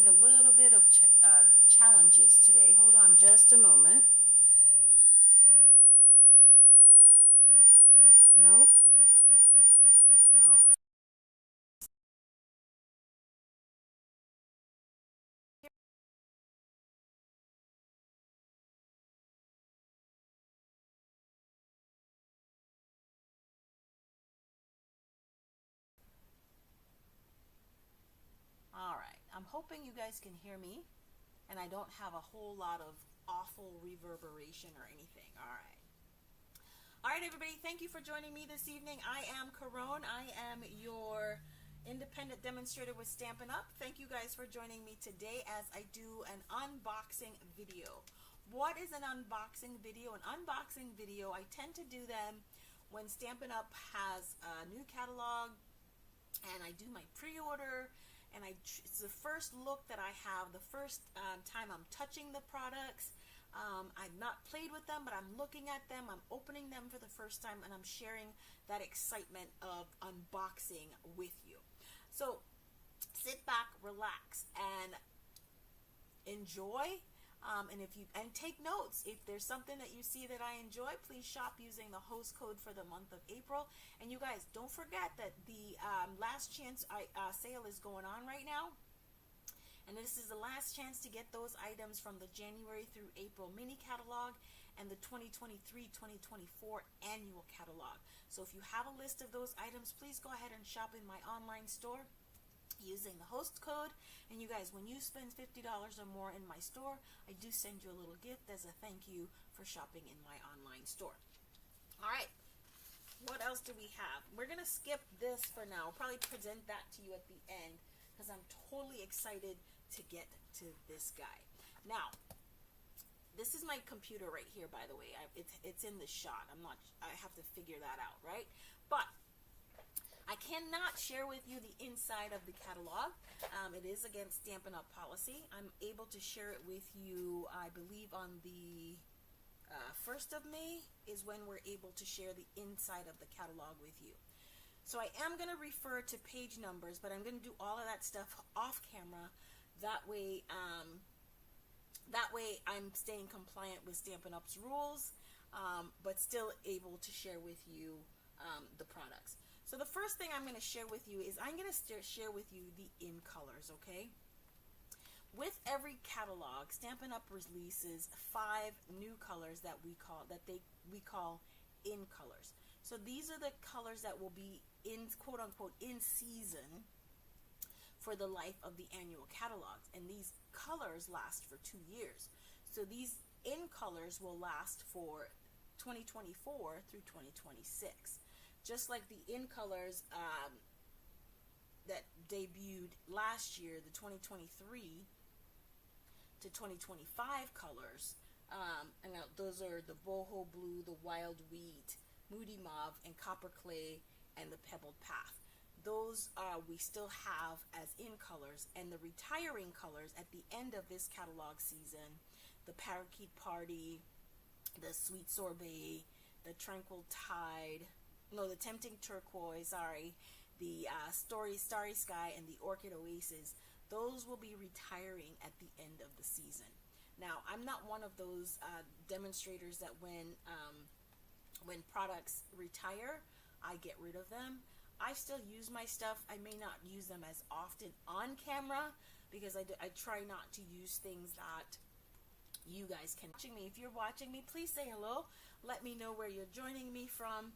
having a little bit of challenges today. Hold on just a moment. Nope. All right. All right. I'm hoping you guys can hear me and I don't have a whole lot of awful reverberation or anything. All right. All right, everybody, thank you for joining me this evening. I am Caron. I am your independent demonstrator with Stampin' Up. Thank you guys for joining me today as I do an unboxing video. What is an unboxing video? An unboxing video, I tend to do them when Stampin' Up has a new catalog and I do my pre-order, and it's the first look that I have, the first time I'm touching the products. I've not played with them, but I'm looking at them, I'm opening them for the first time, and I'm sharing that excitement of unboxing with you. So sit back, relax, and enjoy. And take notes. If there's something that you see that I enjoy, please shop using the host code for the month of April. And you guys, don't forget that the last chance sale is going on right now. And this is the last chance to get those items from the January through April mini catalog and the 2023-2024 annual catalog. So if you have a list of those items, please go ahead and shop in my online store using the host code. And you guys, when you spend $50 or more in my store, I do send you a little gift as a thank you for shopping in my online store. All right, what else do we have? We're gonna skip this for now. I'll probably present that to you at the end because I'm totally excited to get to this guy. Now, this is my computer right here, by the way. It's in the shot. I have to figure that out, right? But I cannot share with you the inside of the catalog. It is against Stampin' Up policy. I'm able to share it with you, I believe, on the 1st of May is when we're able to share the inside of the catalog with you. So I am going to refer to page numbers, but I'm going to do all of that stuff off camera. That way I'm staying compliant with Stampin' Up's rules, but still able to share with you the products. So the first thing I'm going to share with you is I'm going to share with you the in colors, okay? With every catalog, Stampin' Up releases 5 new colors that we call in colors. So these are the colors that will be in, quote unquote, in season for the life of the annual catalogs. And these colors last for 2 years. So these in colors will last for 2024 through 2026. Just like the in colors that debuted last year, the 2023 to 2025 colors, and those are the boho blue, the wild wheat, moody mauve, and copper clay, and the pebbled path. Those we still have as in colors, and the retiring colors at the end of this catalog season, the parakeet party, the sweet sorbet, the tranquil tide, no, the tempting turquoise, the starry sky, and the orchid oasis, those will be retiring at the end of the season. Now, I'm not one of those demonstrators that when products retire, I get rid of them. I still use my stuff. I may not use them as often on camera because I try not to use things that you guys can. If you're watching me, please say hello. Let me know where you're joining me from.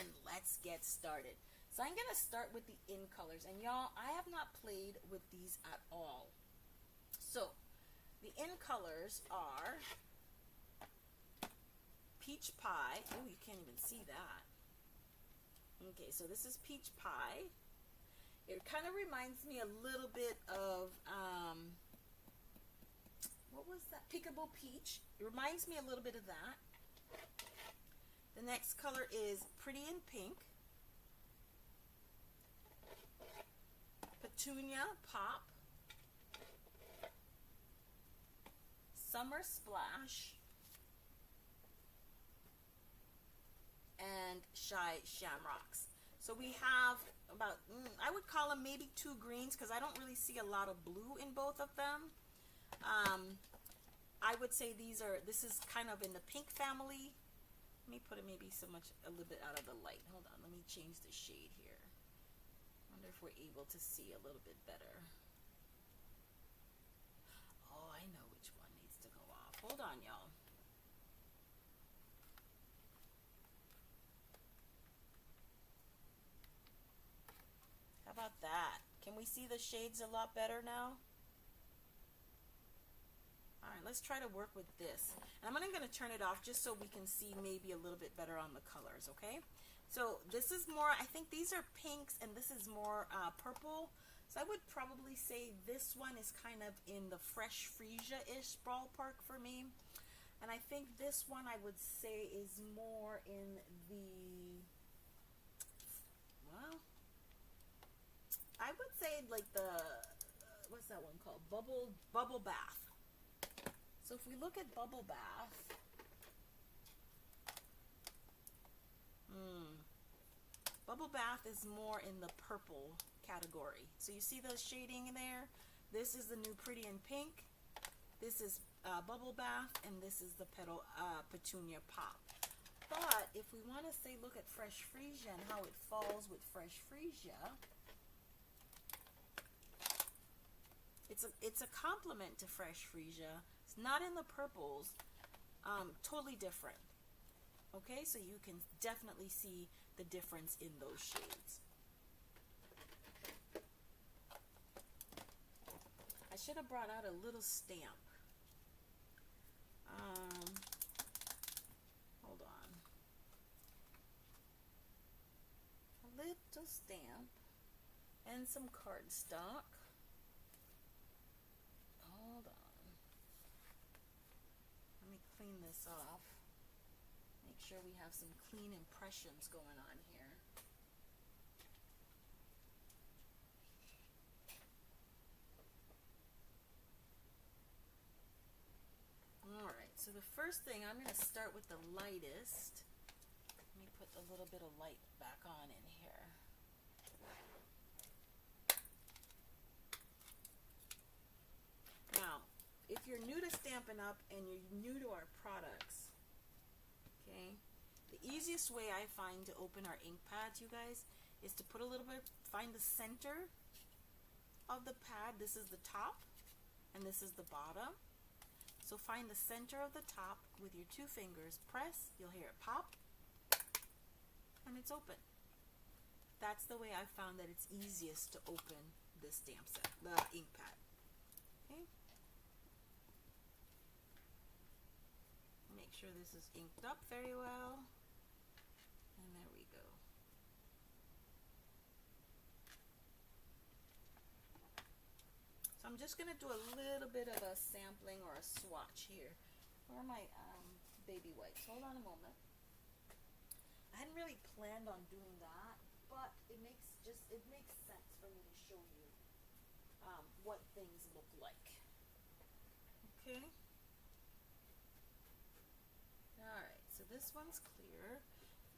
And let's get started. So I'm going to start with the in colors. And y'all, I have not played with these at all. So the in colors are peach pie. Oh, you can't even see that. Okay, so this is peach pie. It kind of reminds me a little bit of, what was that? Peekaboo peach. It reminds me a little bit of that. The next color is Pretty in Pink, Petunia Pop, Summer Splash, and Shy Shamrocks. So we have about, I would call them maybe 2 greens, because I don't really see a lot of blue in both of them. I would say this is kind of in the pink family. Let me put it maybe a little bit out of the light. Hold on, let me change the shade here. Wonder if we're able to see a little bit better. Oh, I know which one needs to go off. Hold on, y'all. How about that? Can we see the shades a lot better now? All right, let's try to work with this. And I'm going to turn it off just so we can see maybe a little bit better on the colors, okay? So this is more, I think these are pinks, and this is more purple. So I would probably say this one is kind of in the fresh freesia-ish ballpark for me. And I think this one I would say is more in the, well, I would say like the, what's that one called? Bubble Bath. So if we look at Bubble Bath, Bubble Bath is more in the purple category. So you see the shading in there? This is the new Pretty in Pink. This is Bubble Bath, and this is the Petunia Pop. But if we want to say look at Fresh Freesia and how it falls with Fresh Freesia, it's a complement to Fresh Freesia. It's not in the purples. Totally different. Okay, so you can definitely see the difference in those shades. I should have brought out a little stamp. Hold on. A little stamp and some cardstock. Hold on. Let me clean this off. Make sure we have some clean impressions going on here. Alright, so the first thing, I'm going to start with the lightest. Let me put a little bit of light back on in here. Now, if you're new to Stampin' Up and you're new to our products, okay, the easiest way I find to open our ink pads, you guys, is to put a little bit, find the center of the pad. This is the top and this is the bottom. So find the center of the top with your 2 fingers, press, you'll hear it pop, and it's open. That's the way I found that it's easiest to open this stamp set, the ink pad. Okay. Make sure this is inked up very well. And there we go. So I'm just going to do a little bit of a sampling or a swatch here. Where are my baby wipes? Hold on a moment. I hadn't really planned on doing that, but it makes sense for me to show you what things look like. Okay. Alright, so this one's clear.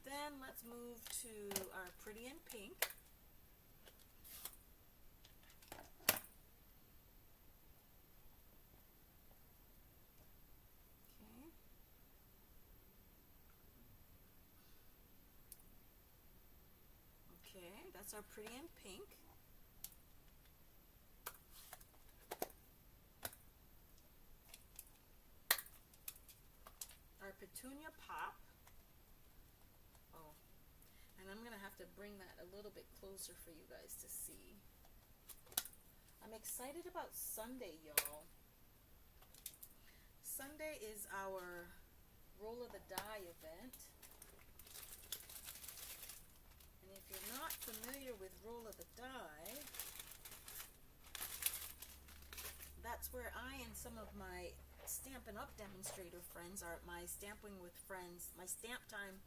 Then let's move to our Pretty in Pink. Okay. Okay, that's our Pretty in Pink. Our Petunia Pop. Oh, and I'm going to have to bring that a little bit closer for you guys to see. I'm excited about Sunday, y'all. Sunday is our Roll of the Die event. And if you're not familiar with Roll of the Die, that's where I and some of my Stampin' Up demonstrator friends are at my Stamping with Friends, my Stamp Time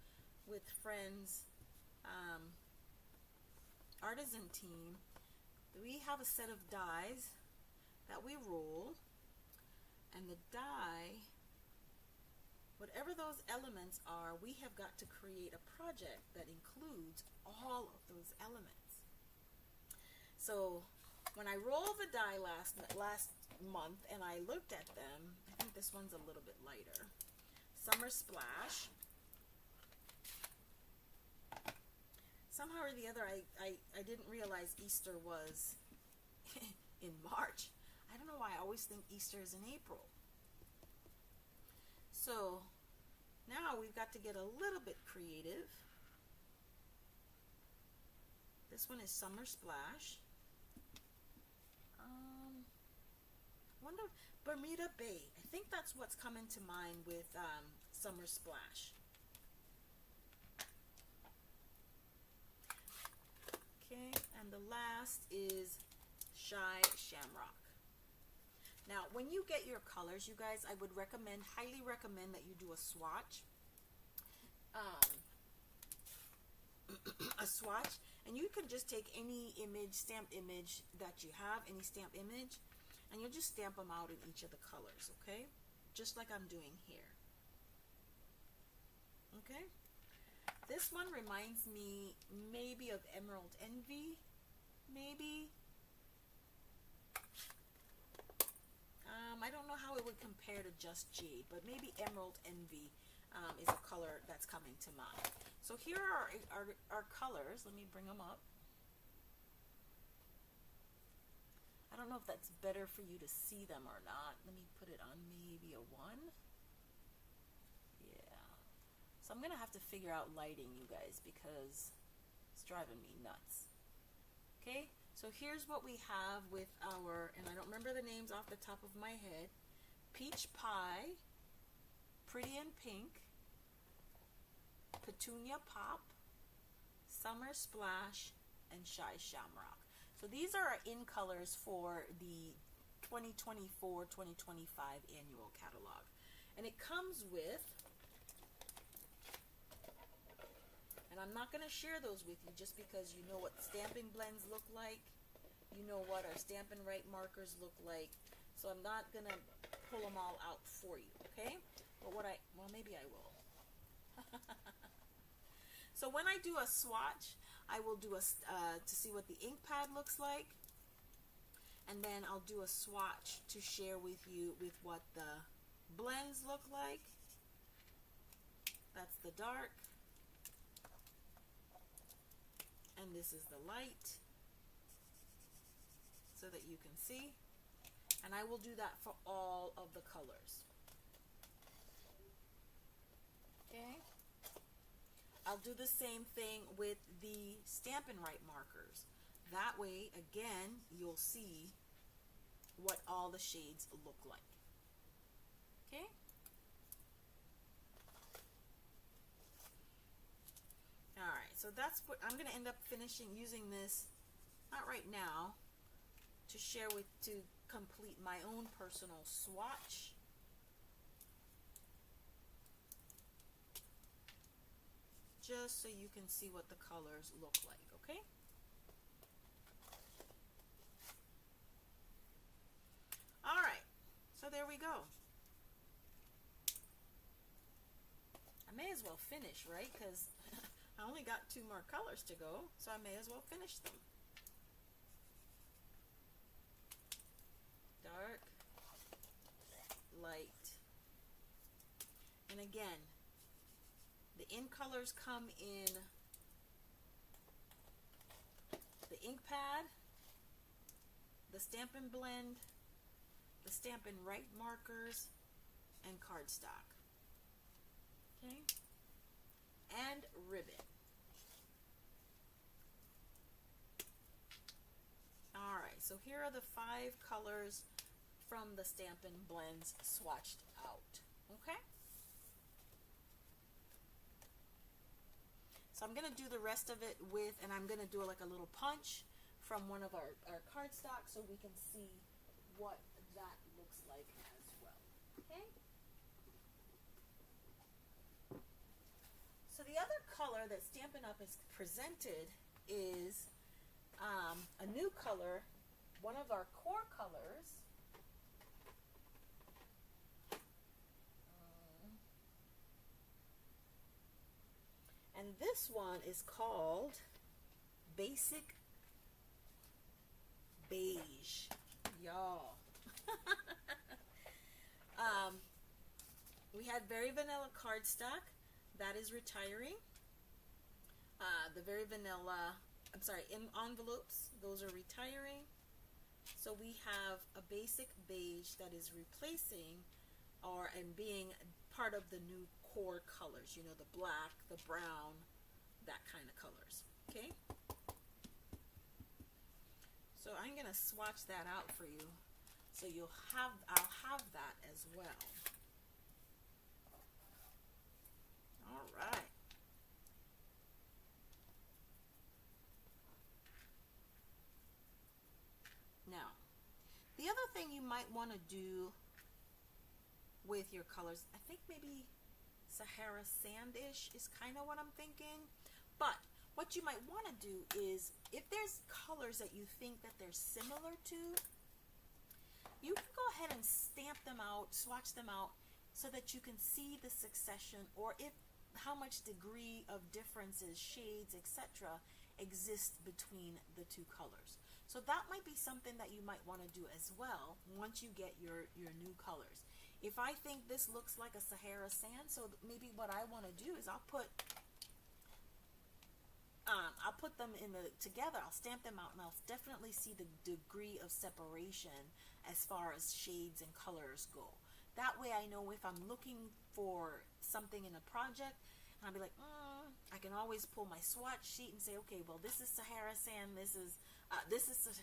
with Friends artisan team. We have a set of dies that we roll, and the die, whatever those elements are, we have got to create a project that includes all of those elements. So when I rolled the die last month and I looked at them, I think this one's a little bit lighter. Summer Splash. Somehow or the other, I didn't realize Easter was in March. I don't know why I always think Easter is in April. So now we've got to get a little bit creative. This one is Summer Splash. Wonder Bermuda Bay. I think that's what's coming to mind with Summer Splash. Okay, and the last is Shy Shamrock. Now, when you get your colors, you guys, I would highly recommend that you do a swatch. A swatch, and you can just take any image, stamped image that you have, any stamped image, and you'll just stamp them out in each of the colors, okay? Just like I'm doing here. Okay? This one reminds me maybe of Emerald Envy, maybe. I don't know how it would compare to Just Jade, but maybe Emerald Envy is a color that's coming to mind. So here are our colors. Let me bring them up. I don't know if that's better for you to see them or not. Let me put it on maybe a 1. Yeah. So I'm going to have to figure out lighting, you guys, because it's driving me nuts. Okay? So here's what we have with our, and I don't remember the names off the top of my head, Peach Pie, Pretty in Pink, Petunia Pop, Summer Splash, and Shy Shamrock. So these are our in colors for the 2024-2025 annual catalog. And it comes with, and I'm not going to share those with you just because you know what stamping blends look like. You know what our Stampin' Right markers look like. So I'm not going to pull them all out for you, okay? But well, maybe I will. So when I do a swatch, I will do to see what the ink pad looks like. And then I'll do a swatch to share with you with what the blends look like. That's the dark. And this is the light, so that you can see. And I will do that for all of the colors. Okay. I'll do the same thing with the Stampin' Right markers. That way, again, you'll see what all the shades look like. Okay. Alright, so that's what I'm going to end up finishing using this, not right now, to complete my own personal swatch. Just so you can see what the colors look like, okay? Alright, so there we go. I may as well finish, right? Because I only got 2 more colors to go, so I may as well finish them. Dark, light, and again, the in colors come in the ink pad, the Stampin' Blend, the Stampin' Right markers, and cardstock. Okay, and ribbon. Alright, so here are the 5 colors from the Stampin' Blends swatched out. Okay? So I'm going to do the rest of it with, and I'm going to do like a little punch from one of our cardstock so we can see what that looks like as well. Okay? So the other color that Stampin' Up! Has presented is a new color, one of our core colors. And this one is called Basic beige, y'all. We had very vanilla cardstock. That is retiring. The very vanilla, envelopes, those are retiring. So we have a basic beige that is replacing and being part of the new core colors, you know, the black, the brown, that kind of colors. Okay? So I'm going to swatch that out for you. So I'll have that as well. All right. Now, the other thing you might want to do with your colors, I think maybe Sahara Sandish is kind of what I'm thinking. But what you might want to do is, if there's colors that you think that they're similar to, you can go ahead and stamp them out, swatch them out, so that you can see the succession, or how much degree of differences, shades, etc. exist between the two colors. So that might be something that you might want to do as well once you get your new colors. If I think this looks like a Sahara Sand, so maybe what I want to do is I'll put them together. I'll stamp them out, and I'll definitely see the degree of separation as far as shades and colors go. That way I know if I'm looking for something in a project, and I'll be like, I can always pull my swatch sheet and say, okay, well, this is Sahara Sand, this is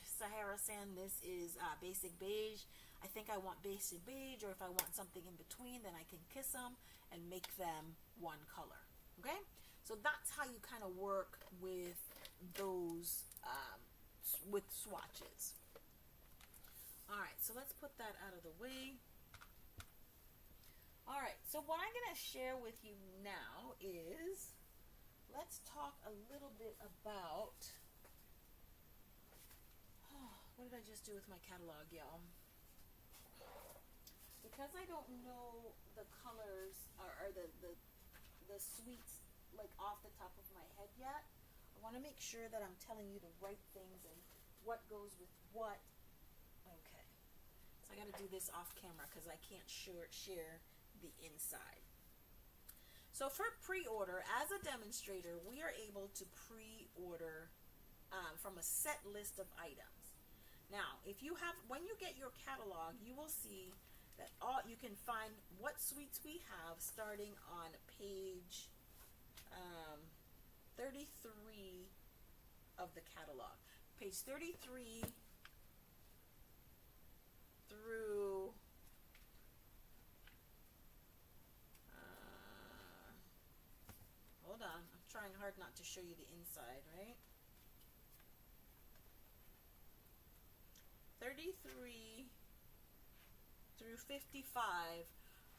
Sahara Sand, this is basic beige. I think I want basic beige, or if I want something in between, then I can kiss them and make them one color. Okay? So that's how you kind of work with those, with swatches. Alright, so let's put that out of the way. Alright, so what I'm going to share with you now is, let's talk a little bit about, what did I just do with my catalog, y'all? Because I don't know the colors, or the sweets, like off the top of my head yet, I want to make sure that I'm telling you the right things and what goes with what. Okay, so I got to do this off camera because I can't share the inside. So for pre-order, as a demonstrator, we are able to pre-order from a set list of items. Now, when you get your catalog, you will see that you can find what sweets we have starting on page 33 of the catalog. Page 33 through hold on, I'm trying hard not to show you the inside, right? 33 through 55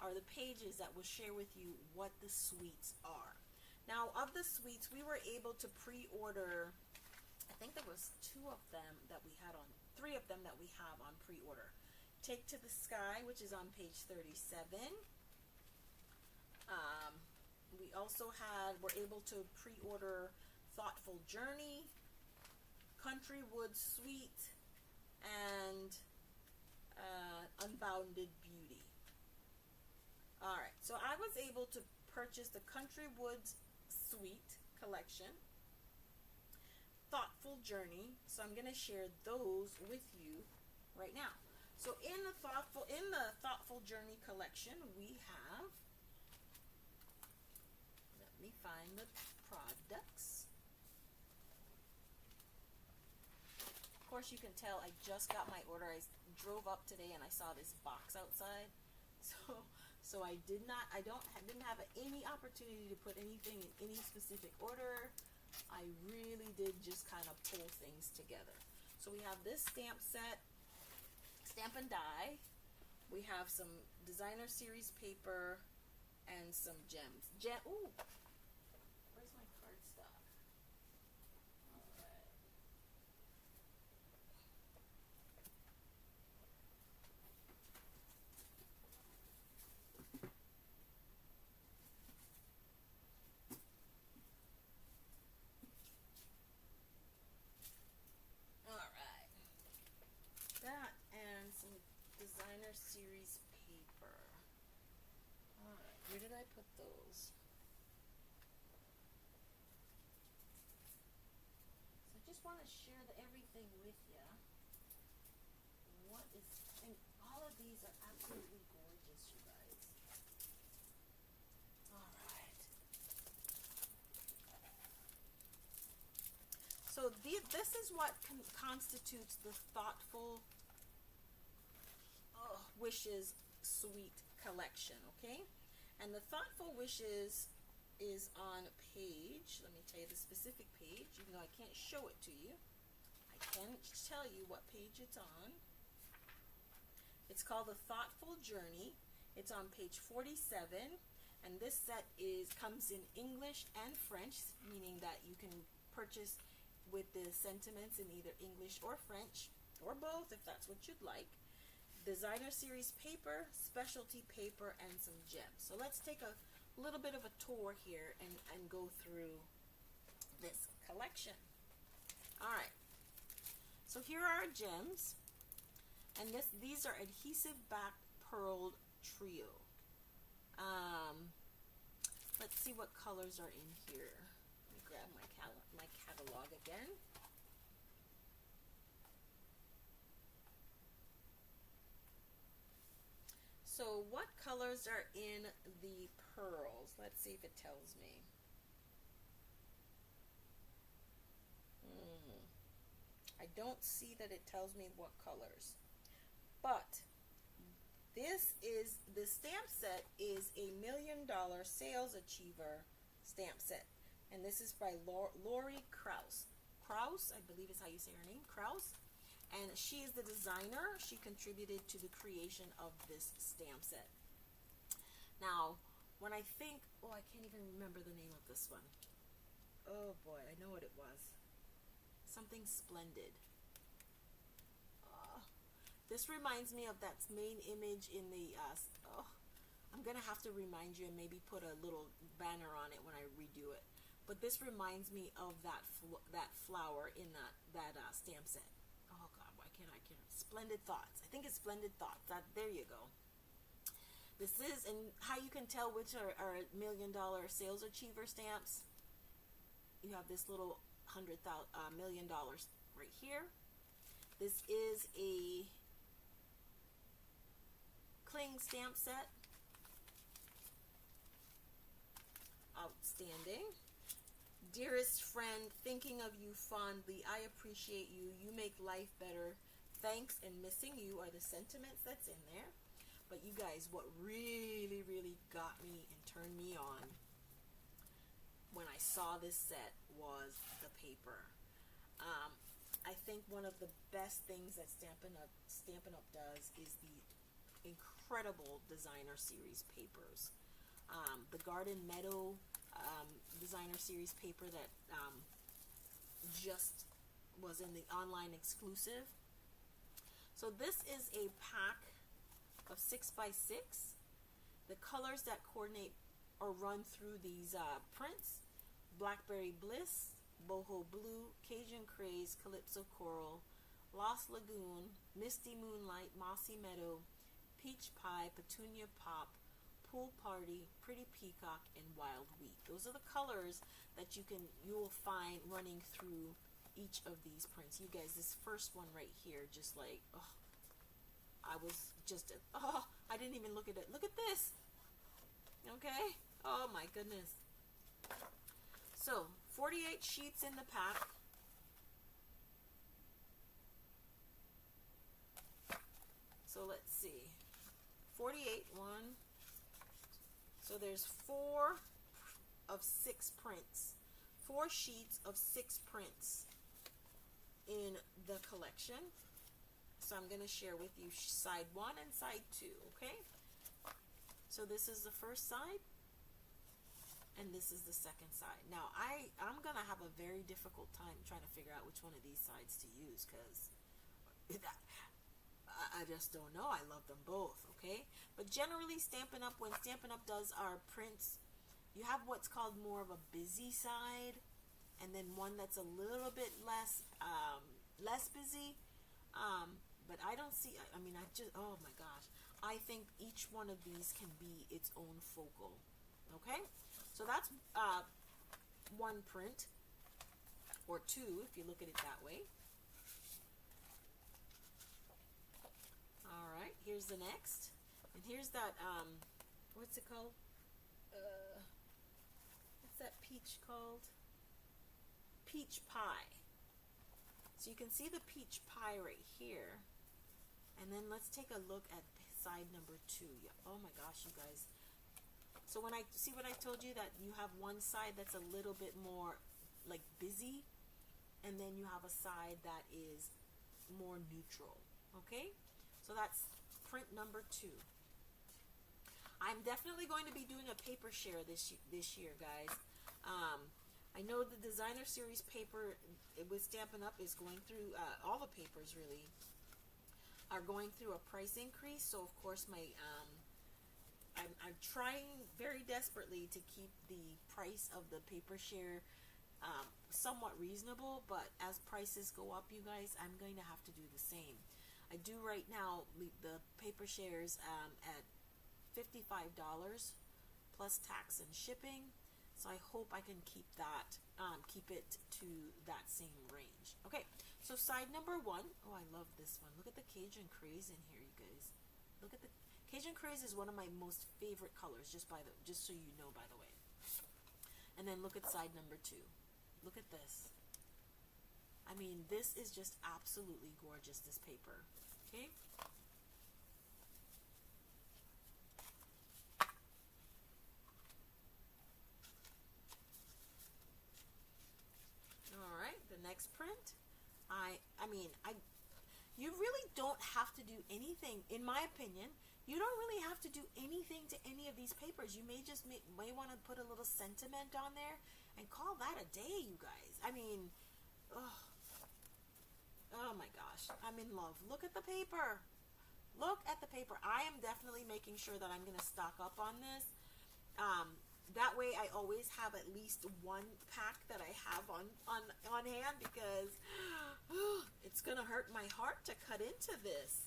are the pages that will share with you what the sweets are. Now, of the sweets, we were able to pre-order, I think there was 3 of them that we have on pre-order. Take to the Sky, which is on page 37. We also were able to pre-order Thoughtful Journey, Country Wood Sweet, and Unbounded Beauty. Alright, so I was able to purchase the Country Woods Sweet collection, Thoughtful Journey, so I'm going to share those with you right now. So in the Thoughtful Journey collection, we have, let me find the products. Of course, you can tell I just got my order. I drove up today and I saw this box outside, so I didn't have any opportunity to put anything in any specific order. I really did just kind of pull things together. So we have this stamp set, Stamp and Die. We have some designer series paper and some gems. Ooh, where's my cardstock? All right. designer series paper. Alright, where did I put those? So I just want to share everything with you. What is, and all of these are absolutely gorgeous, you guys. Alright. So this is what constitutes the Thoughtful Wishes Suite collection, okay? And the Thoughtful Wishes is on page, let me tell you the specific page, even though I can't show it to you. I can tell you what page it's on. It's called The Thoughtful Journey. It's on page 47, and this set comes in English and French, meaning that you can purchase with the sentiments in either English or French, or both if that's what you'd like. Designer series paper, specialty paper, and some gems. So let's take a little bit of a tour here and go through this collection. Alright, so here are our gems, and these are adhesive backed pearled trio. Let's see what colors are in here. Let me grab my catalog again. So what colors are in the pearls? Let's see if it tells me. I don't see that it tells me what colors. But the stamp set is a $1 Million Sales Achiever stamp set. And this is by Lori Krause. Krause, I believe is how you say her name, Krause. And she is the designer. She contributed to the creation of this stamp set. Now, when I think, I can't even remember the name of this one. Oh boy, I know what it was. Something Splendid. This reminds me of that main image in the, I'm going to have to remind you and maybe put a little banner on it when I redo it. But this reminds me of that flower in that stamp set. Oh God, why can't I? Splendid Thoughts. I think it's Splendid Thoughts. There you go. This is, and how you can tell which are $1 Million Sales Achiever stamps. You have this little $100 million right here. This is a Cling stamp set. Outstanding. Dearest friend, thinking of you fondly. I appreciate you. You make life better. Thanks and missing you are the sentiments that's in there. But you guys, what really, really got me and turned me on when I saw this set was the paper. I think one of the best things that Stampin' Up does is the incredible designer series papers. The Garden Meadow designer series paper that just was in the online exclusive. So this is a pack of 6x6. The colors that coordinate or run through these prints: Blackberry Bliss, Boho Blue, Cajun Craze, Calypso Coral, Lost Lagoon, Misty Moonlight, Mossy Meadow, Peach Pie, Petunia Pop, Pool Party, Pretty Peacock, and Wild Wheat. Those are the colors that you will find running through each of these prints. You guys, this first one right here, just like, I was just, I didn't even look at it. Look at this. Okay? Oh my goodness. So, 48 sheets in the pack. So let's see. 48, one. So there's 4 of 6 prints. 4 sheets of 6 prints in the collection. So I'm going to share with you side 1 and side 2, okay? So this is the first side, and this is the second side. Now, I'm going to have a very difficult time trying to figure out which one of these sides to use, because I just don't know. I love them both, okay? But generally, Stampin' Up, when Stampin' Up does our prints, you have what's called more of a busy side, and then one that's a little bit less busy. but I don't see, I mean, I just, oh my gosh, I think each one of these can be its own focal. Okay, so that's one print, or two if you look at it that way. All right, here's the next, and here's that what's it called? What's that peach called? Peach pie. So you can see the peach pie right here, and then let's take a look at side number 2. Yeah. Oh my gosh, you guys. So when I see what I told you, that you have one side that's a little bit more like busy, and then you have a side that is more neutral. Okay, so that's print number 2. I'm definitely going to be doing a paper share this year, guys. I know the designer series paper with Stampin' Up is going through, all the papers really are going through a price increase. So of course I'm trying very desperately to keep the price of the paper share somewhat reasonable, but as prices go up, you guys, I'm going to have to do the same. I do right now the paper shares at $55 plus tax and shipping, so I hope I can keep that, keep it to that same range. Okay, so side number 1. Oh, I love this one. Look at the Cajun Craze in here, you guys. Look at the Cajun Craze is one of my most favorite colors, just so you know, by the way. And then look at side number 2. Look at this. I mean, this is just absolutely gorgeous, this paper. Okay. Next print, you really don't have to do anything, in my opinion. You don't really have to do anything to any of these papers. You may just may want to put a little sentiment on there and call that a day, you guys. I mean, oh my gosh, I'm in love. Look at the paper. Look at the paper. I am definitely making sure that I'm going to stock up on this. That way I always have at least one pack that I have on hand, because it's going to hurt my heart to cut into this.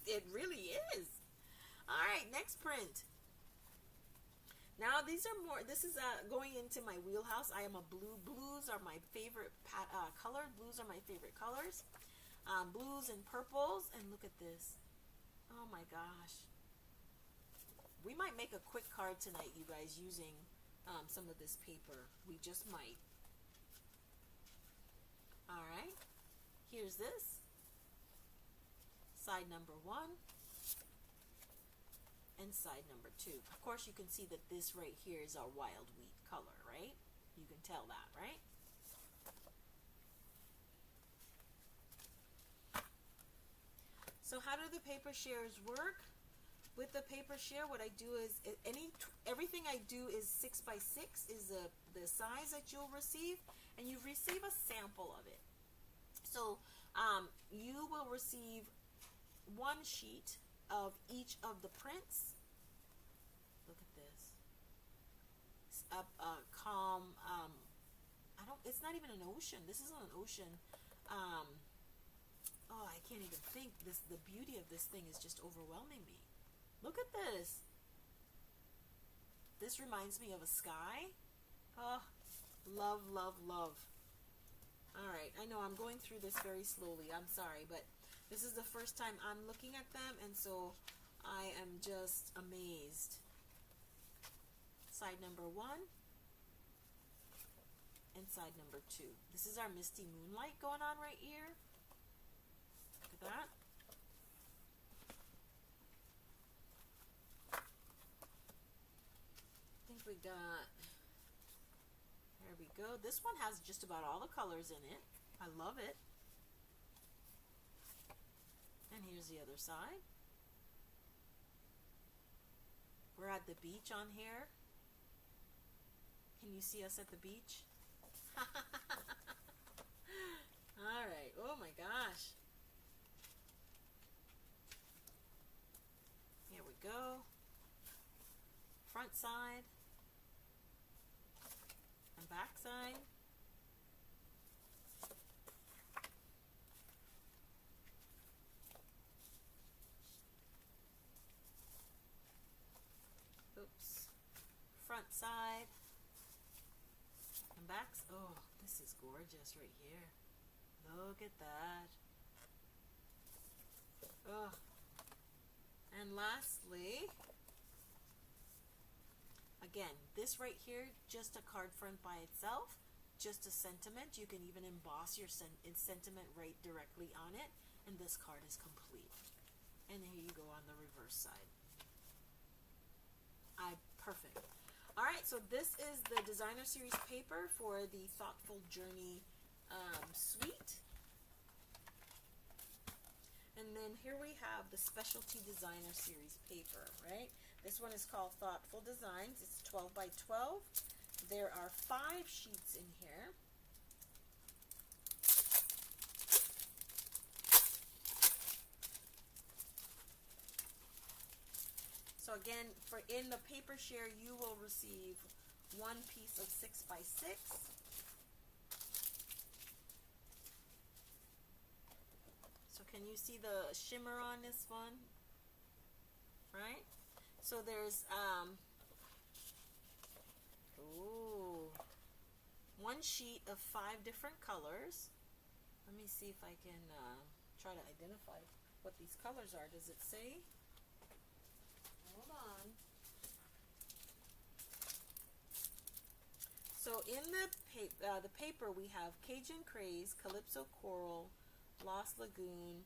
It really is. All right, next print. Now these are more, this is going into my wheelhouse. I am a blue. Blues are my favorite color. Blues are my favorite colors. Blues and purples, and look at this. Oh my gosh. We might make a quick card tonight, you guys, using some of this paper. We just might. All right. Here's this. Side number 1. And side number 2. Of course, you can see that this right here is our wild wheat color, right? You can tell that, right? So how do the paper shares work? With the paper share, what I do is everything I do is 6 by 6 is the size that you'll receive, and you receive a sample of it. So you will receive one sheet of each of the prints. Look at this. Calm. It's not even an ocean. This isn't an ocean. Oh, I can't even think. The beauty of this thing is just overwhelming me. Look at this. This reminds me of a sky. Oh, love, love, love. All right, I know I'm going through this very slowly. I'm sorry, but this is the first time I'm looking at them, and so I am just amazed. Side number 1 and side number 2. This is our Misty Moonlight going on right here. Look at that. We got, there we go. This one has just about all the colors in it. I love it. And here's the other side. We're at the beach on here. Can you see us at the beach? All right. Oh my gosh. Here we go. Front side. Back side. this is gorgeous right here. Look at that. Oh. And lastly, again, this right here, just a card front by itself, just a sentiment. You can even emboss your sentiment right directly on it, and this card is complete. And here you go on the reverse side. Perfect. All right, so this is the designer series paper for the Thoughtful Journey suite. And then here we have the specialty designer series paper, right? This one is called Thoughtful Designs. It's 12 by 12. There are 5 sheets in here. So again, in the paper share, you will receive 1 piece of 6 by 6. So can you see the shimmer on this one? Right? So there's 1 sheet of 5 different colors. Let me see if I can try to identify what these colors are. Does it say? Hold on. So in the paper we have Cajun Craze, Calypso Coral, Lost Lagoon,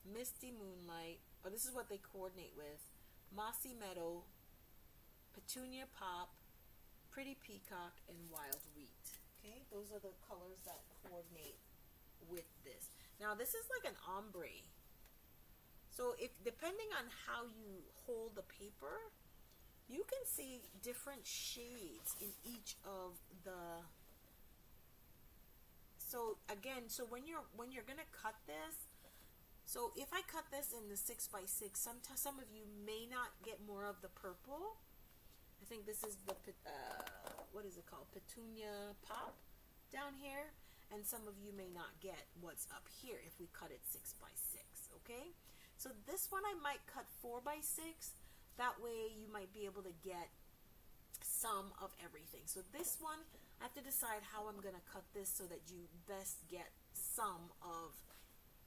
Misty Moonlight. Oh, this is what they coordinate with. Mossy Meadow, Petunia Pop, Pretty Peacock, and Wild Wheat. Okay, those are the colors that coordinate with this. Now this is like an ombre. So if depending on how you hold the paper, you can see different shades in each of the. So again, so when you're gonna cut this, so if I cut this in the 6 by 6, some of you may not get more of the purple. I think this is the what is it called, Petunia Pop down here, and some of you may not get what's up here if we cut it 6 by 6. Okay. So this one I might cut 4 by 6. That way you might be able to get some of everything. So this one, I have to decide how I'm going to cut this so that you best get some of,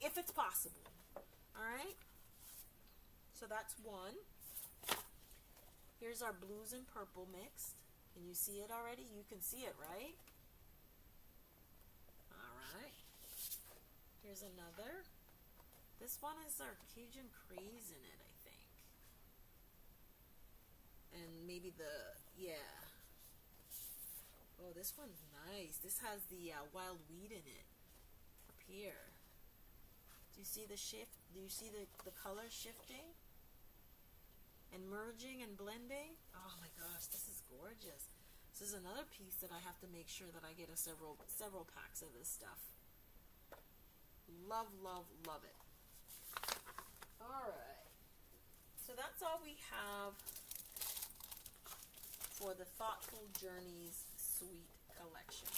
if it's possible. All right. So that's one. Here's our blues and purple mixed. Can you see it already? You can see it, right? All right. Here's another. This one is our Cajun Craze in it, I think. And maybe yeah. Oh, this one's nice. This has the wild wheat in it up here. Do you see the shift? Do you see the color shifting? And merging and blending? Oh my gosh, this is gorgeous. This is another piece that I have to make sure that I get several packs of this stuff. Love, love, love it. Alright, so that's all we have for the Thoughtful Journeys Suite collection.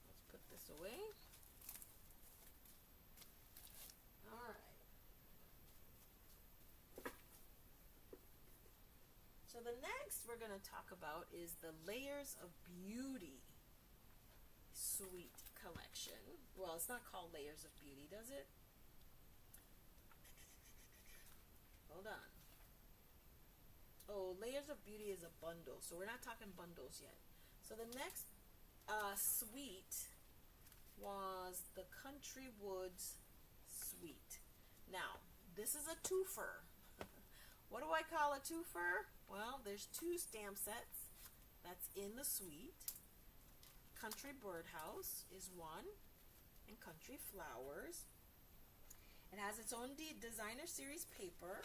Let's put this away. So the next we're going to talk about is the Layers of Beauty Suite collection. Well, it's not called Layers of Beauty, does it? Hold on. Oh, Layers of Beauty is a bundle, so we're not talking bundles yet. So the next suite was the Country Woods Suite. Now, this is a twofer. What do I call a twofer? Well, there's 2 stamp sets that's in the suite. Country Birdhouse is one, and Country Flowers. It has its own designer series paper.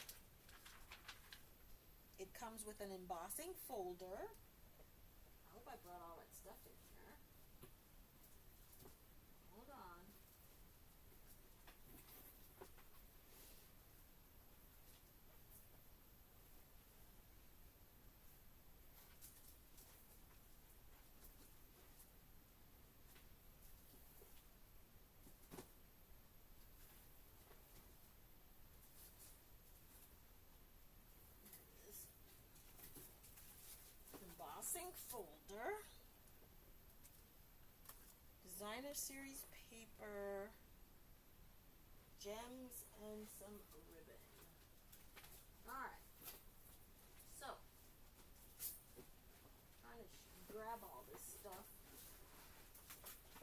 It comes with an embossing folder. I hope I brought all that stuff in here. Hold on. series paper, gems, and some ribbon. Alright, so trying to grab all this stuff.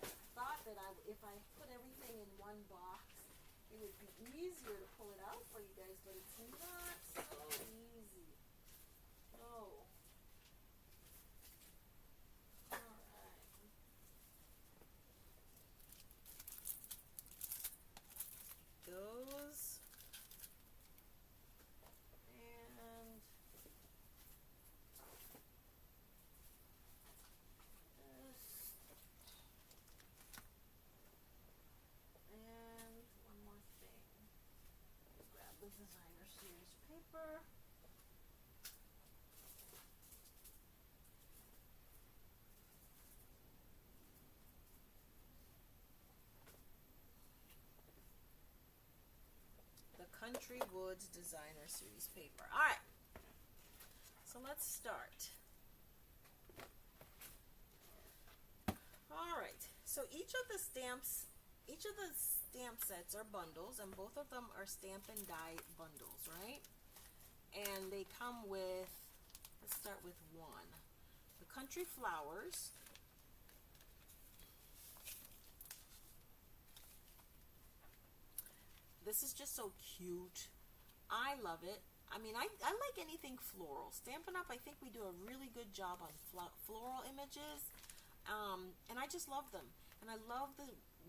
I thought that if I put everything in one box, it would be easier to pull it out for you guys, but it's not so easy. No. Those and this and one more thing. Grab the designer series paper. Country Woods Designer Series paper. Alright, so let's start. Alright, so each of the stamp sets are bundles, and both of them are stamp and die bundles, right? And they come with, let's start with one, the Country Flowers. This is just so cute. I love it. I mean, I like anything floral. Stampin' Up, I think we do a really good job on floral images. And I just love them. And I love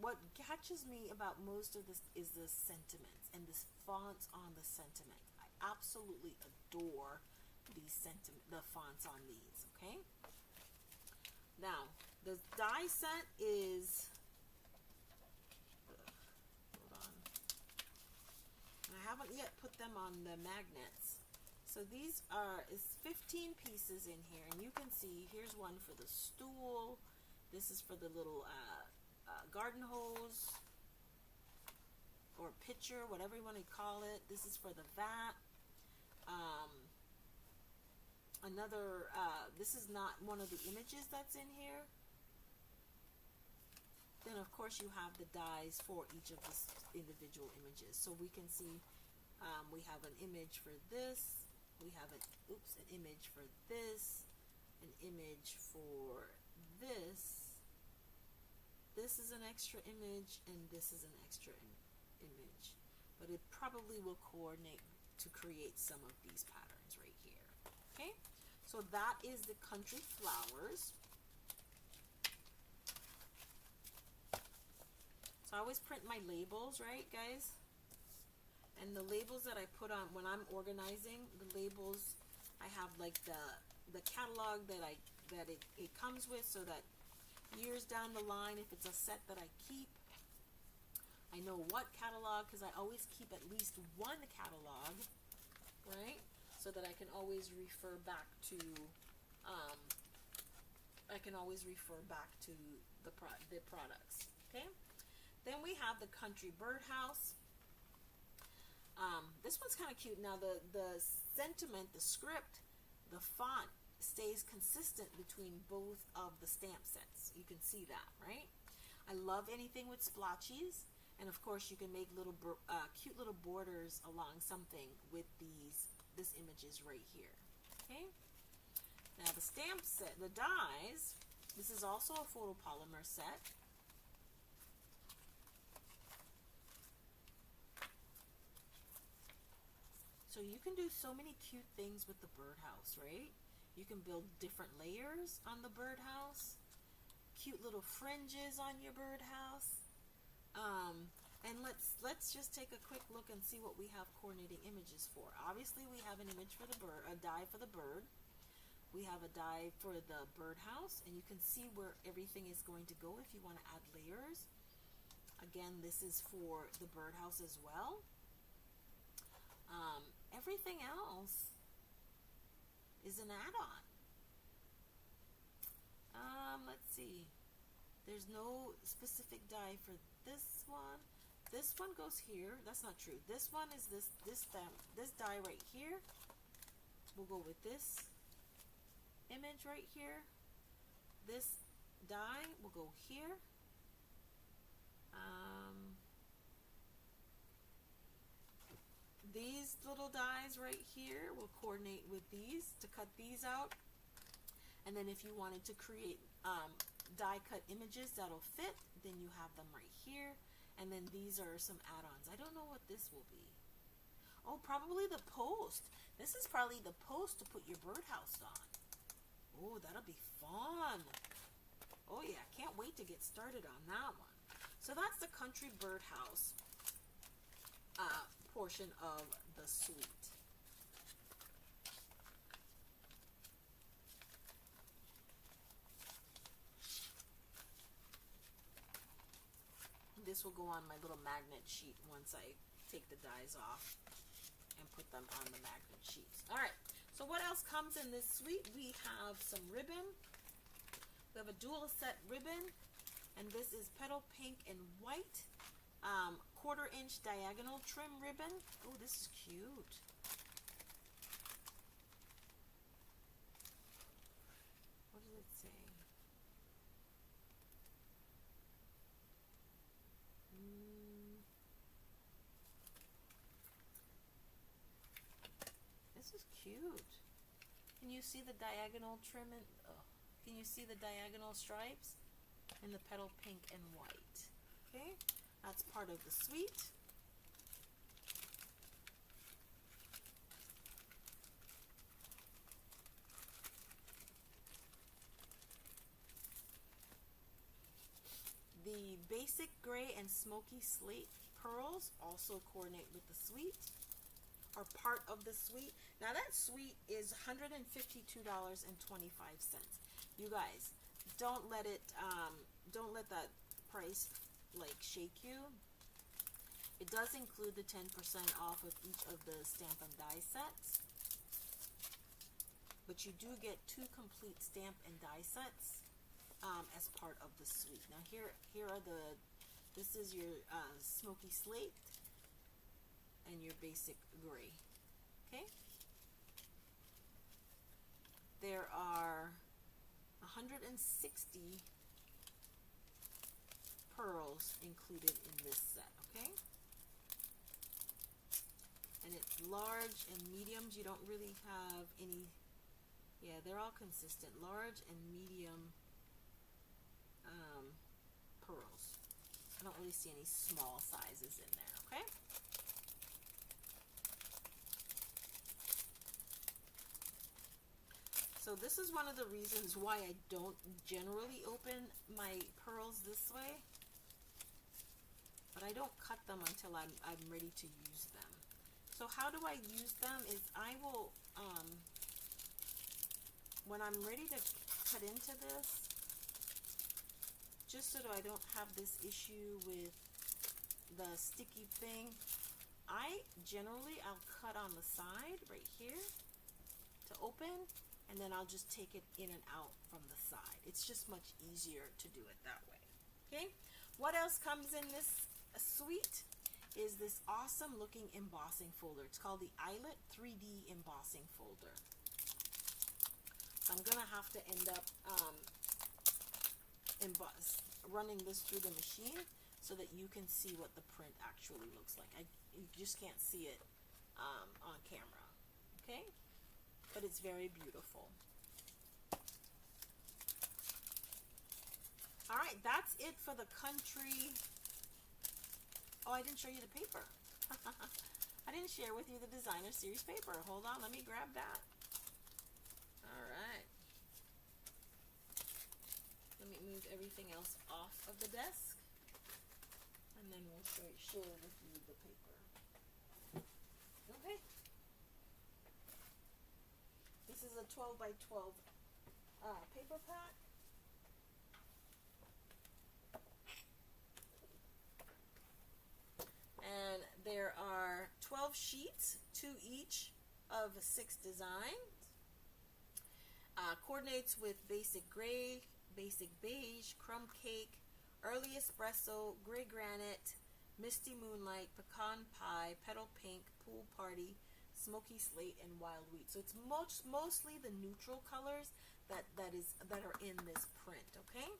what catches me about most of this is the sentiments and the fonts on the sentiment. I absolutely adore the fonts on these, okay? Now, the die set is, I haven't yet put them on the magnets. So these is 15 pieces in here, and you can see here's one for the stool. This is for the little garden hose or pitcher, whatever you want to call it. This is for the vat. This is not one of the images that's in here. Then of course you have the dies for each of the individual images. So we can see we have an image for this, we have an image for this, an image for this. This is an extra image, and this is an extra image. But it probably will coordinate to create some of these patterns right here. Okay, so that is the Country Flowers. So I always print my labels, right, guys? And the labels that I put on when I'm organizing the labels, I have like the catalog that it comes with, so that years down the line, if it's a set that I keep, I know what catalog, because I always keep at least one catalog, right? So that I can always refer back to the products. Okay. Then we have the Country Birdhouse. This one's kind of cute. Now the sentiment, the script, the font stays consistent between both of the stamp sets. You can see that, right? I love anything with splotches, and of course you can make little cute little borders along something with this images right here. Okay. Now the stamp set, the dies. This is also a photopolymer set. So you can do so many cute things with the birdhouse, right? You can build different layers on the birdhouse, cute little fringes on your birdhouse. And let's just take a quick look and see what we have coordinating images for. Obviously, we have an image for the bird, a die for the bird. We have a die for the birdhouse, and you can see where everything is going to go if you want to add layers. Again, this is for the birdhouse as well. Everything else is an add-on. Let's see. There's no specific die for this one. This one goes here. That's not true. This one is this die right here. We'll go with this image right here. This die will go here. These little dies right here will coordinate with these to cut these out. And then if you wanted to create die cut images that'll fit, then you have them right here. And then these are some add-ons. I don't know what this will be. Oh, probably the post. This is probably the post to put your birdhouse on. Oh, that'll be fun. Oh yeah, can't wait to get started on that one. So that's the country birdhouse portion of the suite. This will go on my little magnet sheet once I take the dies off and put them on the magnet sheets. All right, so what else comes in this suite? We have some ribbon. We have a dual set ribbon, and this is petal pink and white. 1/4 inch diagonal trim ribbon. Oh, this is cute. What does it say? This is cute. Can you see the diagonal trim? Can you see the diagonal stripes? And the petal pink and white. Okay, that's part of the suite. The basic gray and smoky slate pearls also coordinate with the suite, are part of the suite. Now that suite is $152.25. You guys, don't let that price like shake you. It does include the 10% off with each of the Stampin' die sets, but you do get 2 complete stamp and die sets as part of the suite. Now here are this is your smoky slate and your basic gray. Okay, there are 160 pearls included in this set. Okay, and it's large and mediums. You don't really have any, yeah, they're all consistent, large and medium pearls. I don't really see any small sizes in there. Okay, so this is one of the reasons why I don't generally open my pearls this way, but I don't cut them until I'm ready to use them. So how do I use them is I will, when I'm ready to cut into this, just so that I don't have this issue with the sticky thing, I'll cut on the side right here to open, and then I'll just take it in and out from the side. It's just much easier to do it that way. Okay, what else comes in this suite is this awesome looking embossing folder. It's called the Eyelet 3D embossing folder. So I'm gonna have to end up running this through the machine so that you can see what the print actually looks like. You just can't see it on camera. Okay, but it's very beautiful. All right, that's it for the country. Oh, I didn't show you the paper. I didn't share with you the designer series paper. Hold on, let me grab that. All right. Let me move everything else off of the desk, and then we'll share with you the paper. Okay. This is a 12 by 12 paper pack. And there are 12 sheets, 2 each of 6 designs. Coordinates with basic gray, basic beige, crumb cake, early espresso, gray granite, misty moonlight, pecan pie, petal pink, pool party, smoky slate, and wild wheat. So it's mostly the neutral colors that are in this print. Okay.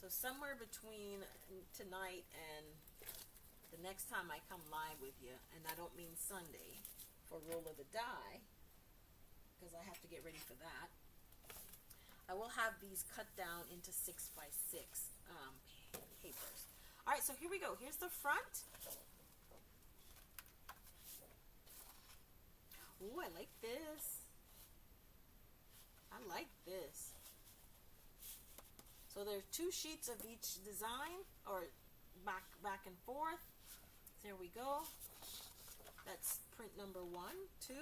So somewhere between tonight and the next time I come live with you, and I don't mean Sunday for Roll of the Die, because I have to get ready for that, I will have these cut down into 6x6 papers. Alright, so here we go. Here's the front. Ooh, I like this. I like this. So there's 2 sheets of each design, or back and forth. There we go. That's print number 1, 2.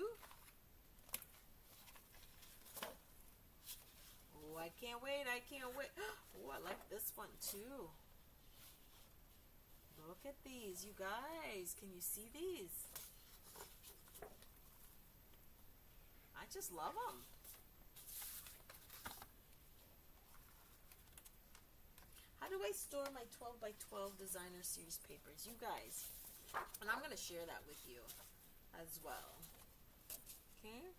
Oh, I can't wait. I can't wait. Oh, I like this one too. Look at these, you guys. Can you see these? I just love them. How do I store my 12 by 12 designer series papers? You guys. And I'm going to share that with you as well. Okay.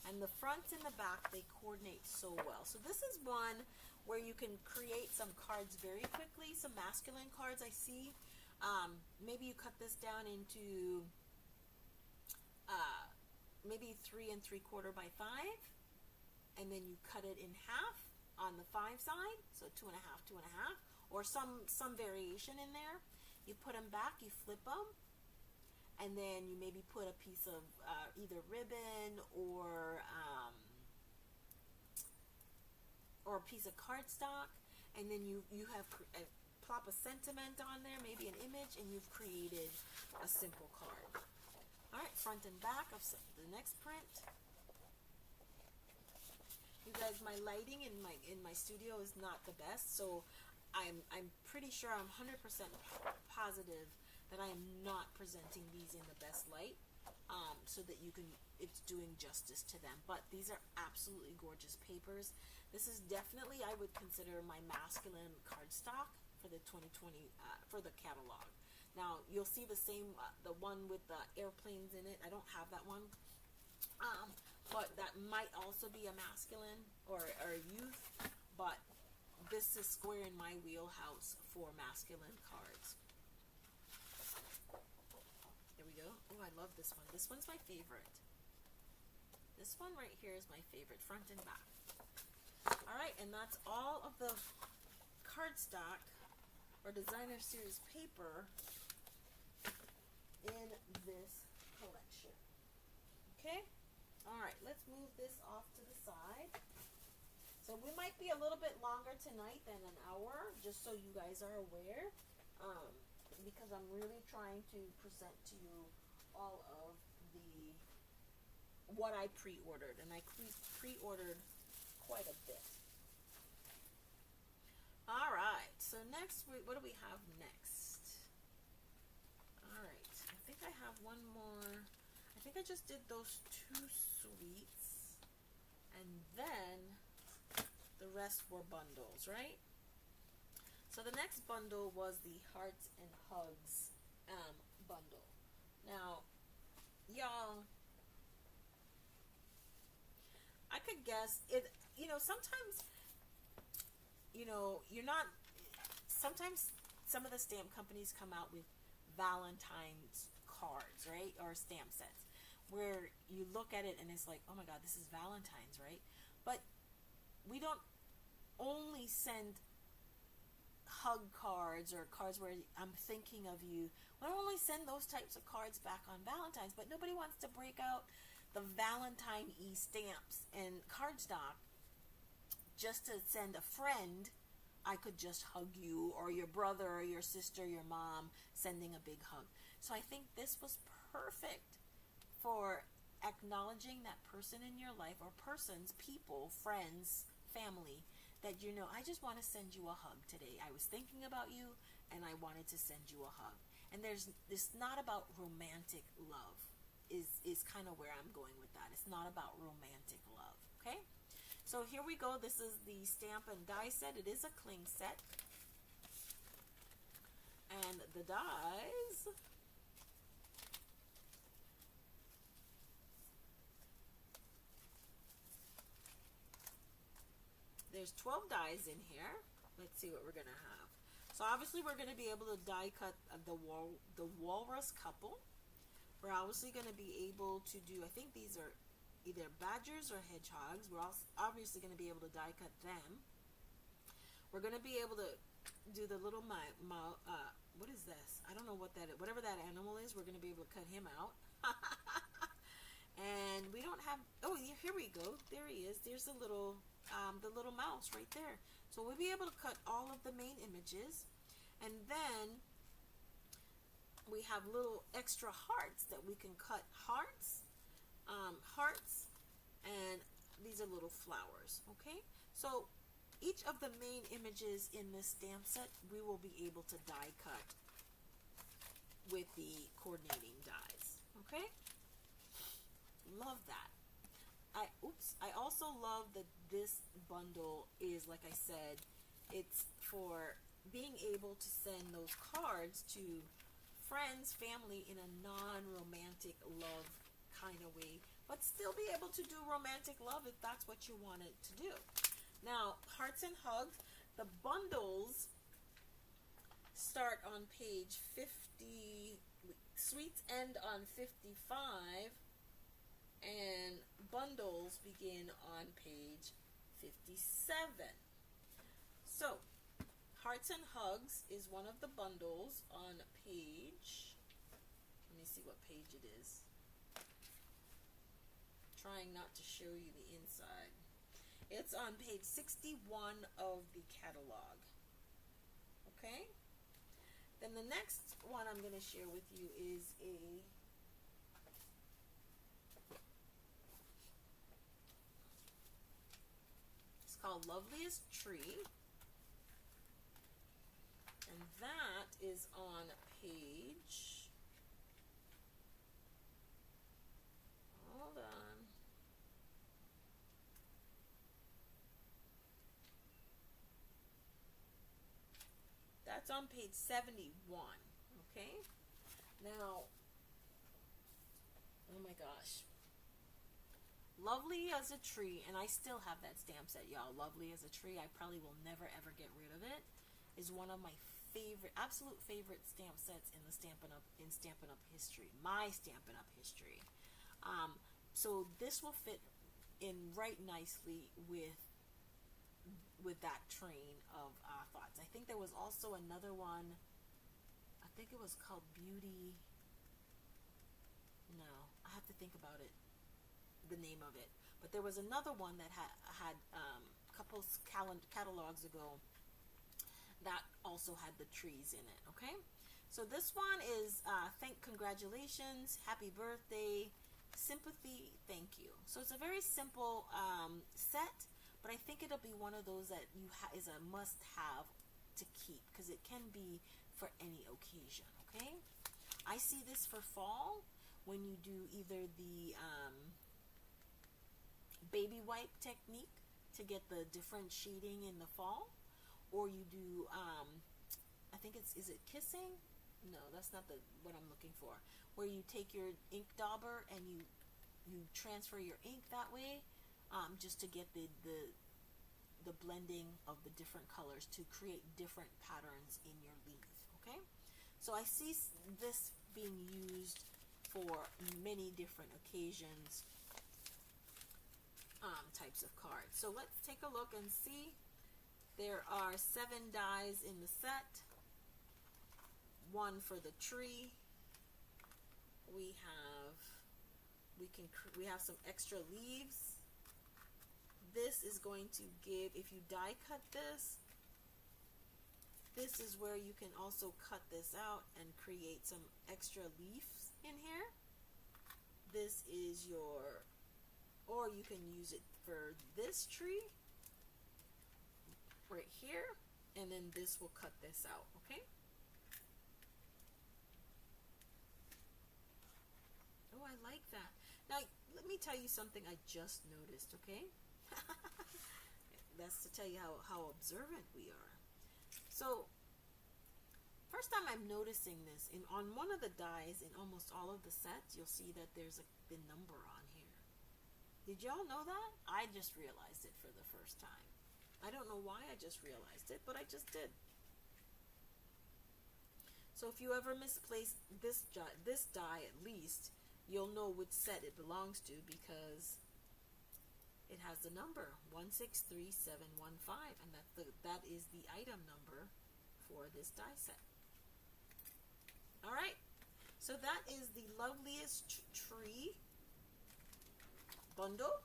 And the front and the back, they coordinate so well. So this is one where you can create some cards very quickly, some masculine cards I see. Maybe you cut this down into maybe 3 3/4 by 5, and then you cut it in half on the 5 side, so 2 1/2, 2 1/2, or some variation in there. You put them back, you flip them, and then you maybe put a piece of either ribbon or a piece of cardstock, and then you have plop a sentiment on there, maybe an image, and you've created a simple card. All right, front and back of the next print. You guys, my lighting in my studio is not the best, so I'm pretty sure, I'm 100% positive that I am not presenting these in the best light, so that it's doing justice to them. But these are absolutely gorgeous papers. This is definitely, I would consider, my masculine cardstock for the 2020 for the catalog. Now you'll see the same, the one with the airplanes in it. I don't have that one, but that might also be a masculine or a youth. But this is square in my wheelhouse for masculine cards. There we go. Oh, I love this one. This one's my favorite. This one right here is my favorite, front and back. All right, and that's all of the cardstock or designer series paper in this collection. Okay? All right, let's move this off to the side. So we might be a little bit longer tonight than an hour, just so you guys are aware, because I'm really trying to present to you all of what I pre-ordered, and I pre-ordered quite a bit. All right, so next, what do we have next? All right, I think I have one more. I think I just did those 2 suites, and then the rest were bundles, right? So the next bundle was the Hearts and Hugs bundle. Now, y'all, I could guess it. You know, sometimes, you know, sometimes some of the stamp companies come out with Valentine's cards, right? Or stamp sets, where you look at it and it's like, oh my God, this is Valentine's, right? But we don't only send hug cards or cards where I'm thinking of you. We don't only send those types of cards back on Valentine's, but nobody wants to break out the Valentine-y stamps and cardstock just to send a friend, I could just hug you, or your brother or your sister, your mom, sending a big hug. So I think this was perfect for acknowledging that person in your life, or persons, people, friends, family, that you know, I just want to send you a hug today. I was thinking about you and I wanted to send you a hug. And it's not about romantic love is kind of where I'm going with that. It's not about romantic love, okay? So here we go. This is the stamp and die set. It is a cling set. And the dies there's 12 dies in here. Let's see what we're gonna have. So obviously we're gonna be able to die cut the walrus couple. We're obviously gonna be able to do, I think these are either badgers or hedgehogs. We're also obviously gonna be able to die cut them. We're gonna be able to do the little what is this? I don't know what that is. Whatever that animal is, we're gonna be able to cut him out. And we don't have, oh, here we go. There he is. There's the little mouse right there. So we'll be able to cut all of the main images, and then we have little extra hearts that we can cut hearts, and these are little flowers. Okay, so each of the main images in this stamp set we will be able to die cut with the coordinating dies. Okay, love that. I also love that this bundle is, like I said, it's for being able to send those cards to friends, family in a non-romantic love kind of way, but still be able to do romantic love if that's what you want it to do. Now, Hearts and Hugs, the bundles start on page 50, Sweets end on 55, and bundles begin on page 57. So, Hearts and Hugs is one of the bundles on page, let me see what page it is. Trying not to show you the inside. It's on page 61 of the catalog. Okay? Then the next one I'm going to share with you is it's called Loveliest Tree. And that is on page, hold on, that's on page 71. Okay, now, oh my gosh, Lovely as a Tree, and I still have that stamp set, y'all. Lovely as a Tree, I probably will never ever get rid of it. Is one of my favorite, absolute favorite stamp sets in the Stampin' Up history, my Stampin' Up history. So this will fit in right nicely with that train of thoughts. I think there was also another one. I think it was called Beauty. No, I have to think about it, the name of it. But there was another one that had a couple catalogs ago that also had the trees in it. Okay, so this one is congratulations, happy birthday, sympathy, thank you. So it's a very simple set, but I think it'll be one of those that is a must-have to keep, because it can be for any occasion. Okay, I see this for fall when you do either the baby wipe technique to get the different shading in the fall, or you do, I think is it kissing? No, that's not what I'm looking for. Where you take your ink dauber and you transfer your ink that way, just to get the blending of the different colors to create different patterns in your leaf. Okay, so I see this being used for many different occasions, types of cards. So let's take a look and see. There are 7 dies in the set, 1 for the tree. We have some extra leaves. This is going to give, if you die cut this is where you can also cut this out and create some extra leaves in here. This is your, or you can use it for this tree right here, and then this will cut this out. Okay, oh, I like that. Now let me tell you something I just noticed. Okay, that's to tell you how observant we are. So first time I'm noticing this, on one of the dies in almost all of the sets, you'll see that there's the number on here. Did y'all know that? I just realized it for the first time. I don't know why I just realized it, but I just did. So if you ever misplace this die, at least you'll know which set it belongs to, because it has the number 163715, and that is the item number for this die set. All right, so that is the Loveliest Tree bundle,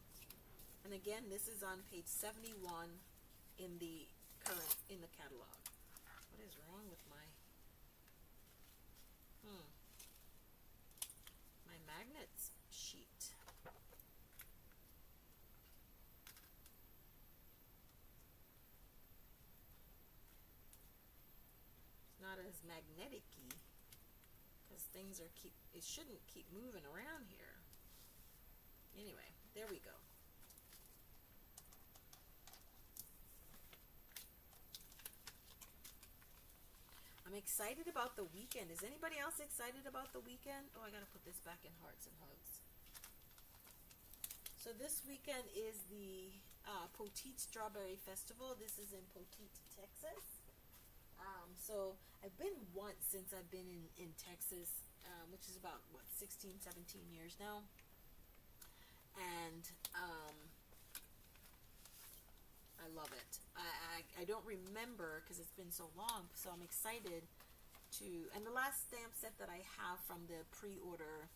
and again, this is on page 71 in the catalog. What is wrong with my magnets sheet? It's not as magnetic-y, because things are it shouldn't keep moving around here. Anyway, there we go. I'm excited about the weekend. Is anybody else excited about the weekend? Oh, I gotta put this back in hearts and hugs. So this weekend is the Poteet Strawberry Festival. This is in Poteet, Texas. So I've been once since I've been in Texas, which is about, 16, 17 years now. And I love it. I don't remember because it's been so long, so I'm excited to, and the last stamp set that I have from the pre-order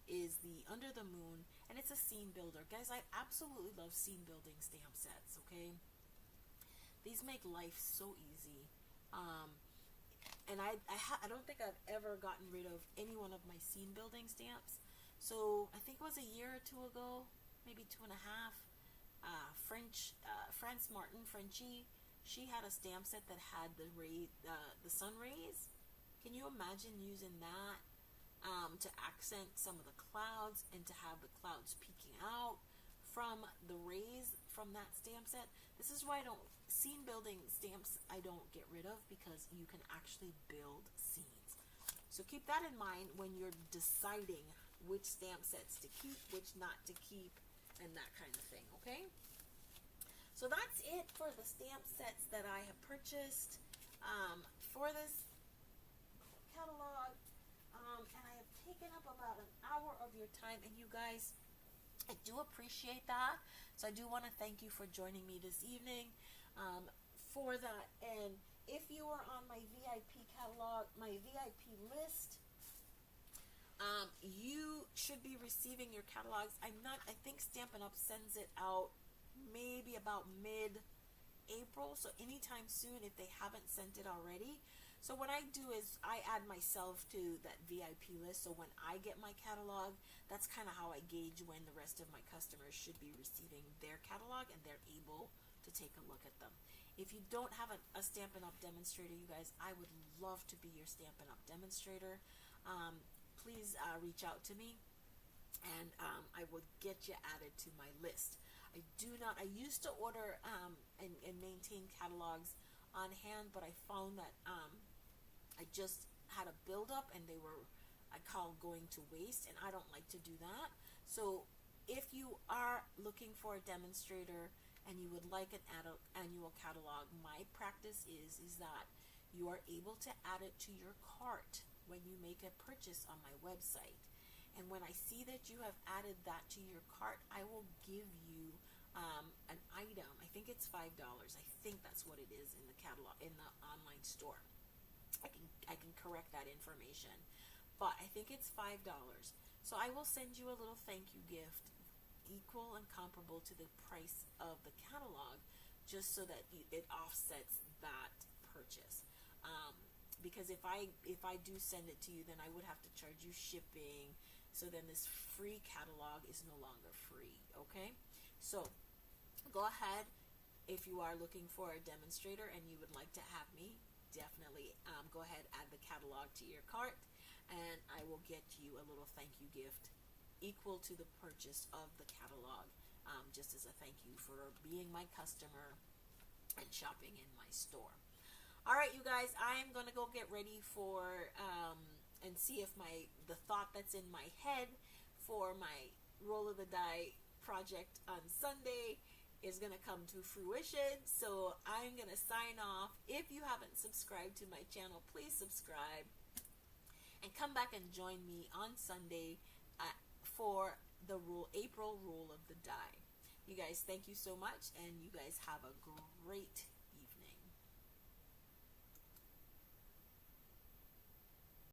is the Under the Moon, and it's a scene builder. Guys, I absolutely love scene building stamp sets, okay? These make life so easy. And I don't think I've ever gotten rid of any one of my scene building stamps. So I think it was a year or two ago, maybe 2.5, France Martin, Frenchie, she had a stamp set that had the sun rays. Can you imagine using that to accent some of the clouds and to have the clouds peeking out from the rays from that stamp set? This is why scene building stamps I don't get rid of, because you can actually build scenes. So keep that in mind when you're deciding which stamp sets to keep, which not to keep, and that kind of thing, okay? So that's it for the stamp sets that I have purchased for this catalog. And I have taken up about an hour of your time, and you guys, I do appreciate that. So I do want to thank you for joining me this evening for that. And if you are on my VIP catalog, my VIP list, you should be receiving your catalogs. I think Stampin' Up sends it out maybe about mid-April, so anytime soon if they haven't sent it already. So what I do is I add myself to that VIP list, so when I get my catalog, that's kind of how I gauge when the rest of my customers should be receiving their catalog and they're able to take a look at them. If you don't have a Stampin' Up demonstrator, you guys, I would love to be your Stampin' Up demonstrator. Please reach out to me, and I will get you added to my list. I used to order and maintain catalogs on hand, but I found that I just had a buildup and they were, I call, going to waste, and I don't like to do that. So if you are looking for a demonstrator and you would like an annual catalog, my practice is that you are able to add it to your cart when you make a purchase on my website. And when I see that you have added that to your cart, I will give you an item. I think it's $5. I think that's what it is in the catalog, in the online store. I can correct that information, but I think it's $5. So I will send you a little thank you gift, equal and comparable to the price of the catalog, just so that it offsets that purchase. Because if I do send it to you, then I would have to charge you shipping. So then this free catalog is no longer free. Okay, so go ahead. If you are looking for a demonstrator and you would like to have me, definitely go ahead, add the catalog to your cart, and I will get you a little thank you gift equal to the purchase of the catalog, just as a thank you for being my customer and shopping in my store. All right, you guys, I am going to go get ready for and see if the thought that's in my head for my roll of the die project on Sunday is going to come to fruition. So I'm going to sign off. If you haven't subscribed to my channel, please subscribe and come back and join me on Sunday for the April rule of the die. You guys, thank you so much, and you guys have a great